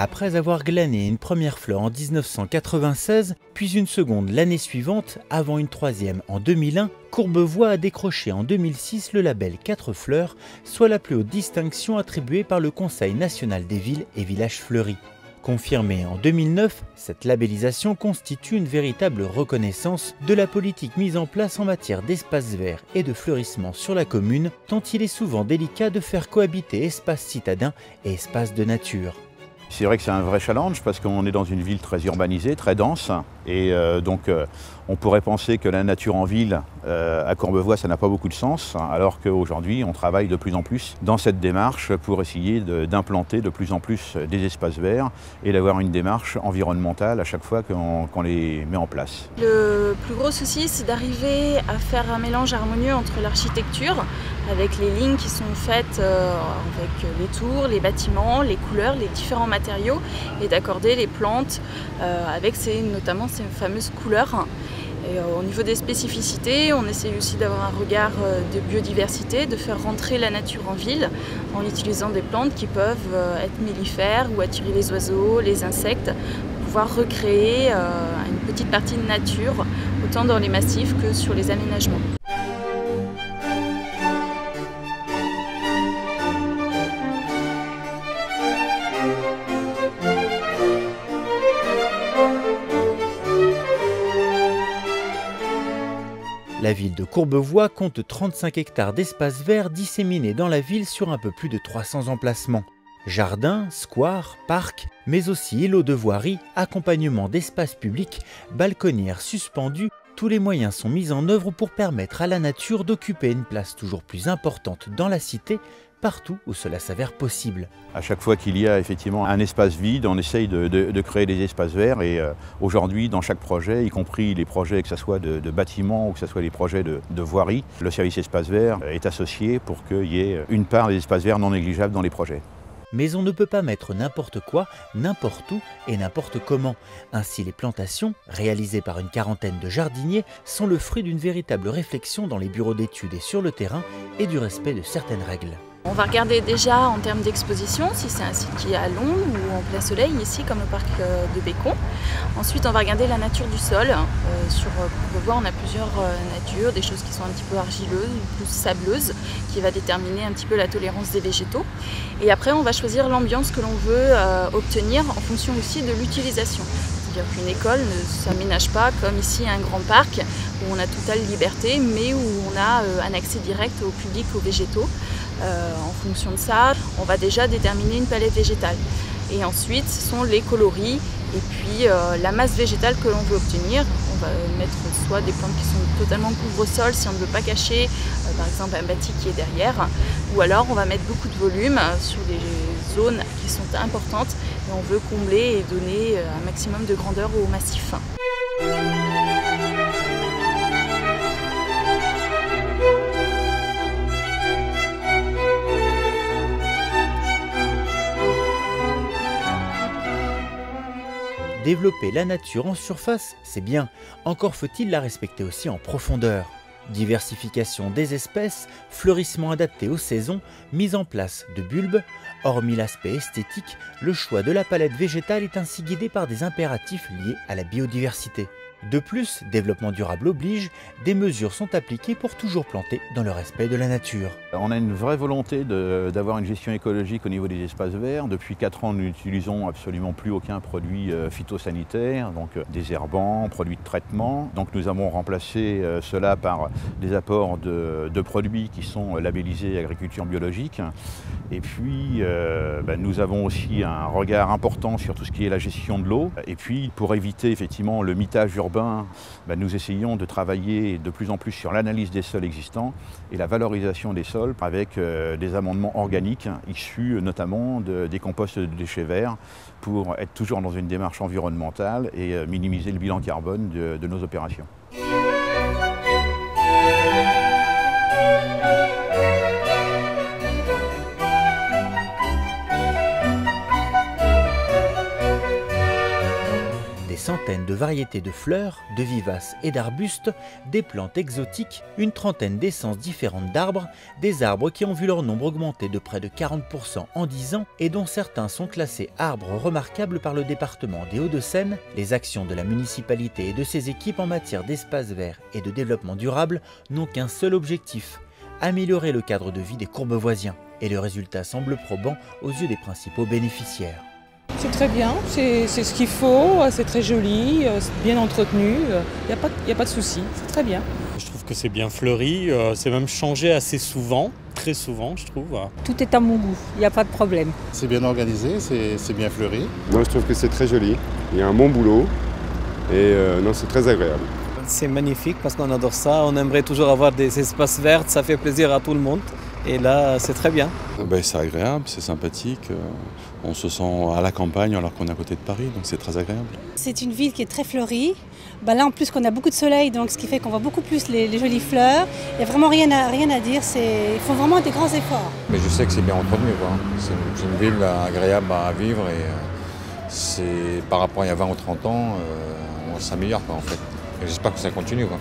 Après avoir glané une première fleur en 1996, puis une seconde l'année suivante, avant une troisième en 2001, Courbevoie a décroché en 2006 le label 4 fleurs, soit la plus haute distinction attribuée par le Conseil national des villes et villages fleuris. Confirmée en 2009, cette labellisation constitue une véritable reconnaissance de la politique mise en place en matière d'espaces verts et de fleurissement sur la commune, tant il est souvent délicat de faire cohabiter espace citadin et espace de nature. C'est vrai que c'est un vrai challenge parce qu'on est dans une ville très urbanisée, très dense et donc on pourrait penser que la nature en ville à Courbevoie ça n'a pas beaucoup de sens alors qu'aujourd'hui on travaille de plus en plus dans cette démarche pour essayer d'implanter de plus en plus des espaces verts et d'avoir une démarche environnementale à chaque fois qu'on les met en place. Le plus gros souci c'est d'arriver à faire un mélange harmonieux entre l'architecture avec les lignes qui sont faites avec les tours, les bâtiments, les couleurs, les différents matériaux et d'accorder les plantes avec notamment ces fameuses couleurs. Et au niveau des spécificités, on essaie aussi d'avoir un regard de biodiversité, de faire rentrer la nature en ville en utilisant des plantes qui peuvent être mellifères ou attirer les oiseaux, les insectes, pour pouvoir recréer une petite partie de nature autant dans les massifs que sur les aménagements. La ville de Courbevoie compte 35 hectares d'espaces verts disséminés dans la ville sur un peu plus de 300 emplacements. Jardins, squares, parcs, mais aussi îlots de voirie, accompagnement d'espaces publics, balconnières suspendues, tous les moyens sont mis en œuvre pour permettre à la nature d'occuper une place toujours plus importante dans la cité, partout où cela s'avère possible. À chaque fois qu'il y a effectivement un espace vide, on essaye de créer des espaces verts et aujourd'hui dans chaque projet, y compris les projets que ce soit de bâtiments ou que ce soit les projets de voirie, le service espace vert est associé pour qu'il y ait une part des espaces verts non négligeables dans les projets. Mais on ne peut pas mettre n'importe quoi, n'importe où et n'importe comment. Ainsi, les plantations, réalisées par une quarantaine de jardiniers, sont le fruit d'une véritable réflexion dans les bureaux d'études et sur le terrain et du respect de certaines règles. On va regarder déjà en termes d'exposition, si c'est un site qui est à l'ombre ou en plein soleil, ici comme le parc de Bécon. Ensuite, on va regarder la nature du sol. Sur Courbevoie, on a plusieurs natures, des choses qui sont un petit peu argileuses ou plus sableuses, qui va déterminer un petit peu la tolérance des végétaux. Et après, on va choisir l'ambiance que l'on veut obtenir en fonction aussi de l'utilisation. C'est-à-dire qu'une école ne s'aménage pas comme ici un grand parc où on a totale liberté, mais où on a un accès direct au public, aux végétaux. En fonction de ça, on va déjà déterminer une palette végétale. Et ensuite, ce sont les coloris et puis la masse végétale que l'on veut obtenir. On va mettre soit des plantes qui sont totalement couvre-sol si on ne veut pas cacher, par exemple un bâti qui est derrière, ou alors on va mettre beaucoup de volume sur des zones qui sont importantes et on veut combler et donner un maximum de grandeur au massif. Développer la nature en surface, c'est bien, encore faut-il la respecter aussi en profondeur. Diversification des espèces, fleurissement adapté aux saisons, mise en place de bulbes. Hormis l'aspect esthétique, le choix de la palette végétale est ainsi guidé par des impératifs liés à la biodiversité. De plus, développement durable oblige, des mesures sont appliquées pour toujours planter dans le respect de la nature. On a une vraie volonté d'avoir une gestion écologique au niveau des espaces verts. Depuis 4 ans, nous n'utilisons absolument plus aucun produit phytosanitaire, donc désherbant, produits de traitement. Donc nous avons remplacé cela par des apports de produits qui sont labellisés agriculture biologique. Et puis nous avons aussi un regard important sur tout ce qui est la gestion de l'eau. Et puis pour éviter effectivement le mitage urbain, nous essayons de travailler de plus en plus sur l'analyse des sols existants et la valorisation des sols avec des amendements organiques issus notamment des composts de déchets verts pour être toujours dans une démarche environnementale et minimiser le bilan carbone de nos opérations. centaines de variétés de fleurs, de vivaces et d'arbustes, des plantes exotiques, une trentaine d'essences différentes d'arbres, des arbres qui ont vu leur nombre augmenter de près de 40% en 10 ans et dont certains sont classés arbres remarquables par le département des Hauts-de-Seine. Les actions de la municipalité et de ses équipes en matière d'espace vert et de développement durable n'ont qu'un seul objectif: améliorer le cadre de vie des Courbevoisiens. Et le résultat semble probant aux yeux des principaux bénéficiaires. C'est très bien, c'est ce qu'il faut, c'est très joli, c'est bien entretenu, il n'y a pas de souci, c'est très bien. Je trouve que c'est bien fleuri, c'est même changé assez souvent, très souvent je trouve. Tout est à mon goût, il n'y a pas de problème. C'est bien organisé, c'est bien fleuri. Moi je trouve que c'est très joli, il y a un bon boulot et non, c'est très agréable. C'est magnifique parce qu'on adore ça, on aimerait toujours avoir des espaces verts, ça fait plaisir à tout le monde. Et là, c'est très bien. C'est agréable, c'est sympathique. On se sent à la campagne alors qu'on est à côté de Paris, donc c'est très agréable. C'est une ville qui est très fleurie. Là, en plus, qu'on a beaucoup de soleil, donc ce qui fait qu'on voit beaucoup plus les jolies fleurs. Il n'y a vraiment rien à dire. Il faut vraiment des grands efforts. Mais je sais que c'est bien entretenu, quoi. C'est une ville agréable à vivre et par rapport à il y a 20 ou 30 ans, on s'améliore, quoi, en fait. Et j'espère que ça continue, quoi.